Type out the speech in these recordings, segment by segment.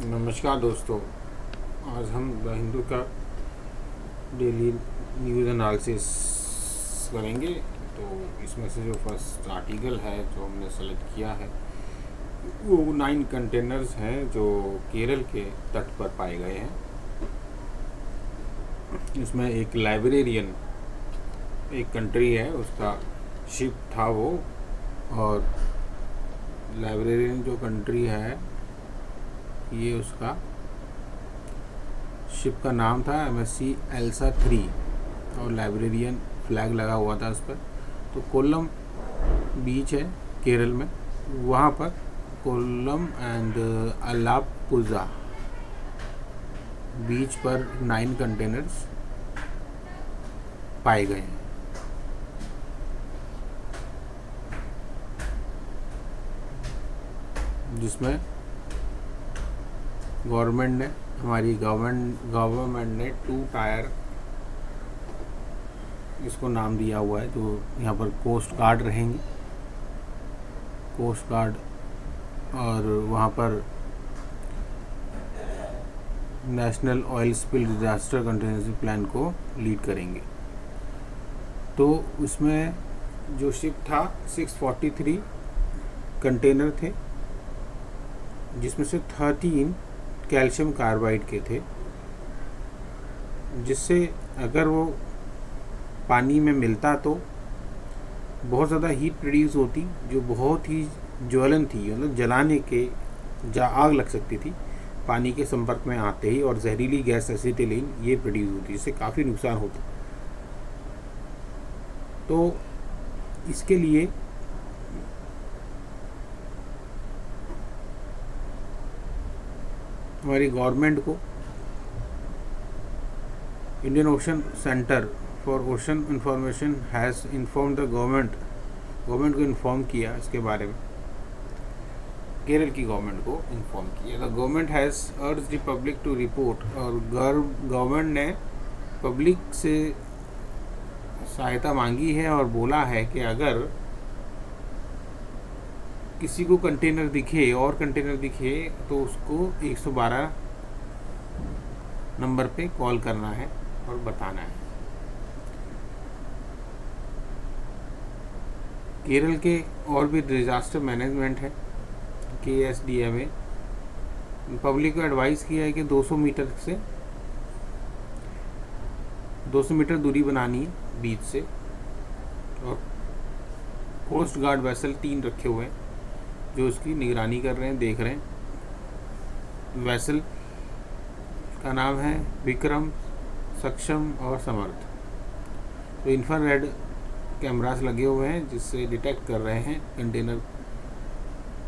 नमस्कार दोस्तों। आज हम द हिंदू का डेली न्यूज़ एनालिसिस करेंगे। तो इसमें से जो फर्स्ट आर्टिकल है जो हमने सेलेक्ट किया है वो 9 कंटेनर्स हैं जो केरल के तट पर पाए गए हैं। इसमें एक लाइब्रेरियन, एक कंट्री है, उसका शिप था वो। और लाइब्रेरियन जो कंट्री है ये उसका शिप का नाम था MSC एल्सा 3 और लाइब्रेरियन फ्लैग लगा हुआ था उस पर। तो कोल्लम बीच है केरल में, वहाँ पर कोल्लम एंड अलापुज़ा बीच पर 9 कंटेनर्स पाए गए हैं। जिसमें गवर्नमेंट ने 2 टायर इसको नाम दिया हुआ है। जो यहाँ पर कोस्ट गार्ड रहेंगे, कोस्ट गार्ड, और वहाँ पर national oil spill disaster contingency plan को लीड करेंगे। तो उसमें जो शिप था 643 कंटेनर थे, जिसमें से 13 कैल्शियम कार्बाइड के थे, जिससे अगर वो पानी में मिलता तो बहुत ज़्यादा हीट प्रोड्यूस होती, जो बहुत ही ज्वलन थी, मतलब जलाने के आग लग सकती थी पानी के संपर्क में आते ही, और जहरीली गैस एसिटिलीन ये प्रोड्यूस होती, जिससे काफ़ी नुकसान होता। तो इसके लिए हमारी गवर्नमेंट को Indian ocean centre for ocean information has inform the government को इन्फॉर्म किया इसके बारे में, केरल की गवर्नमेंट को इन्फॉर्म किया। The government has urged the public to report, और गवर्नमेंट ने पब्लिक से सहायता मांगी है और बोला है कि अगर किसी को कंटेनर दिखे तो उसको 112 नंबर पे कॉल करना है और बताना है। केरल के और भी डिजास्टर मैनेजमेंट है, KSDMA, पब्लिक को एडवाइस किया है कि 200 मीटर दूरी बनानी है बीच से, और कोस्ट गार्ड वेसल 3 रखे हुए हैं जो उसकी निगरानी कर रहे हैं, देख रहे हैं। वेसल का नाम है विक्रम, सक्षम और समर्थ। तो इंफ्रारेड कैमरास लगे हुए हैं जिससे डिटेक्ट कर रहे हैं कंटेनर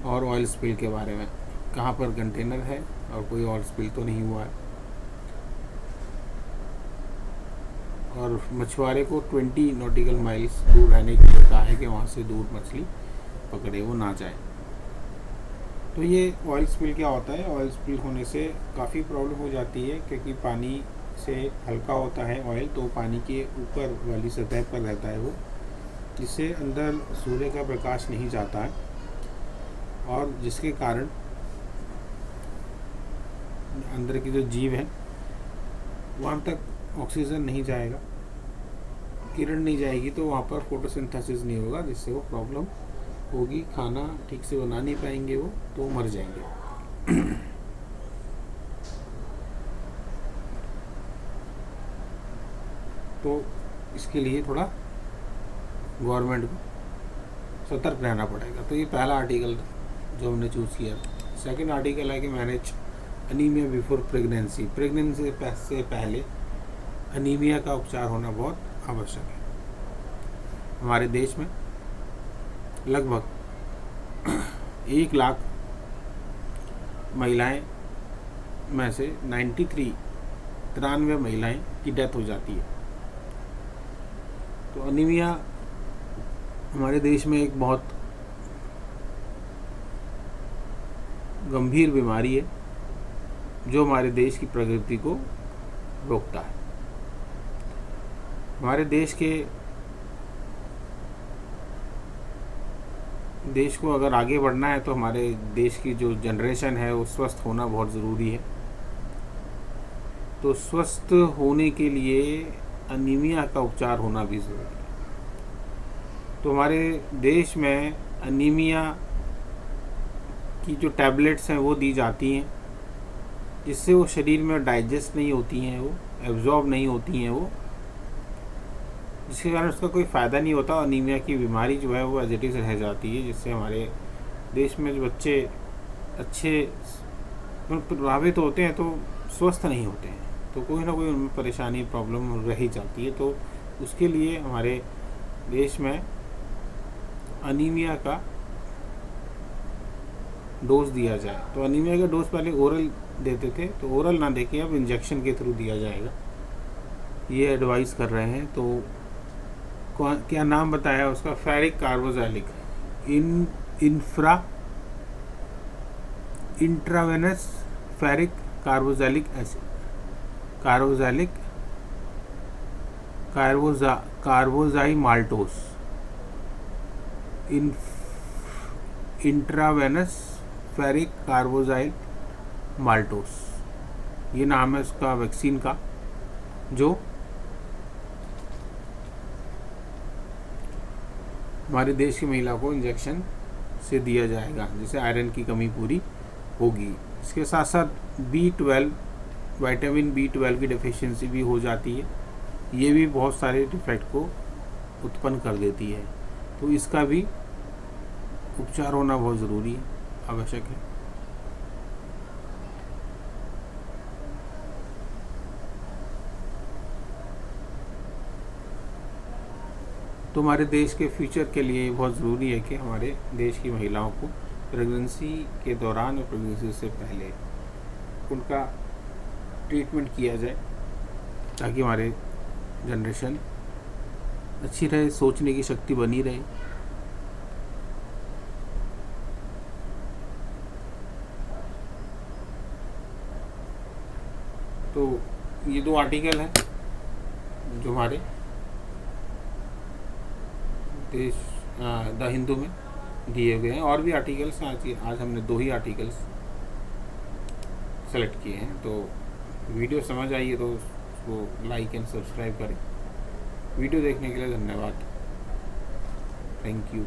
और ऑयल स्पिल के बारे में, कहाँ पर कंटेनर है और कोई ऑयल स्पिल तो नहीं हुआ है। और मछुआरे को 20 नॉटिकल माइल्स दूर रहने के लिए कहा है कि वहाँ से दूर मछली पकड़े वो ना जाए। तो ये ऑयल स्पिल क्या होता है? ऑयल स्पिल होने से काफ़ी प्रॉब्लम हो जाती है, क्योंकि पानी से हल्का होता है ऑयल, तो पानी के ऊपर वाली सतह पर रहता है वो, जिससे अंदर सूर्य का प्रकाश नहीं जाता है, और जिसके कारण अंदर की जो जीव है वहाँ तक ऑक्सीजन नहीं जाएगा, किरण नहीं जाएगी, तो वहाँ पर फोटोसिंथेसिस नहीं होगा, जिससे वो प्रॉब्लम होगी, खाना ठीक से बना नहीं पाएंगे वो, तो मर जाएंगे। तो इसके लिए थोड़ा गवर्नमेंट को सतर्क रहना पड़ेगा। तो ये पहला आर्टिकल जो हमने चूज़ किया। सेकंड आर्टिकल है कि मैनेज अनीमिया बिफोर प्रेगनेंसी से पहले अनीमिया का उपचार होना बहुत आवश्यक है। हमारे देश में लगभग 1 लाख महिलाएं में से 93 महिलाएं की डेथ हो जाती है। तो अनीमिया हमारे देश में एक बहुत गंभीर बीमारी है जो हमारे देश की प्रगति को रोकता है। हमारे देश के देश को अगर आगे बढ़ना है तो हमारे देश की जो जनरेशन है वो स्वस्थ होना बहुत ज़रूरी है। तो स्वस्थ होने के लिए अनीमिया का उपचार होना भी ज़रूरी है। तो हमारे देश में अनीमिया की जो टैबलेट्स हैं वो दी जाती हैं, जिससे वो शरीर में डाइजेस्ट नहीं होती हैं, वो एब्जॉर्ब नहीं होती हैं, वो जिसके कारण उसका कोई फ़ायदा नहीं होता। अनीमिया की बीमारी जो है वो एज इट इज़ रह जाती है, जिससे हमारे देश में जो बच्चे अच्छे प्रभावित होते हैं तो स्वस्थ नहीं होते हैं, तो कोई ना कोई उनमें परेशानी प्रॉब्लम रह ही जाती है। तो उसके लिए हमारे देश में अनीमिया का डोज दिया जाए। तो अनीमिया का डोज पहले ओरल देते थे, तो ओरल ना देके अब इंजेक्शन के थ्रू दिया जाएगा, ये एडवाइस कर रहे हैं। तो क्या नाम बताया उसका? Ferric carboxylic intravenous ferric carboxylic acid, carboxymaltose intravenous ferric carboxymaltose, ये नाम है उसका वैक्सीन का, जो हमारे देश की महिला को इंजेक्शन से दिया जाएगा, जिससे आयरन की कमी पूरी होगी। इसके साथ साथ B12 विटामिन B12 की डेफिशिएंसी भी हो जाती है, ये भी बहुत सारे डिफेक्ट को उत्पन्न कर देती है। तो इसका भी उपचार होना बहुत ज़रूरी है, आवश्यक है। तो हमारे देश के फ्यूचर के लिए बहुत ज़रूरी है कि हमारे देश की महिलाओं को प्रेगनेंसी के दौरान और प्रेगनेंसी से पहले उनका ट्रीटमेंट किया जाए, ताकि हमारे जनरेशन अच्छी रहे, सोचने की शक्ति बनी रहे। तो ये 2 आर्टिकल हैं जो हमारे देश द हिंदू में दिए गए हैं, और भी आर्टिकल्स आज हमने 2 ही आर्टिकल्स सेलेक्ट किए हैं। तो वीडियो समझ आई है तो उसको लाइक एंड सब्सक्राइब करें। वीडियो देखने के लिए धन्यवाद। Thank you.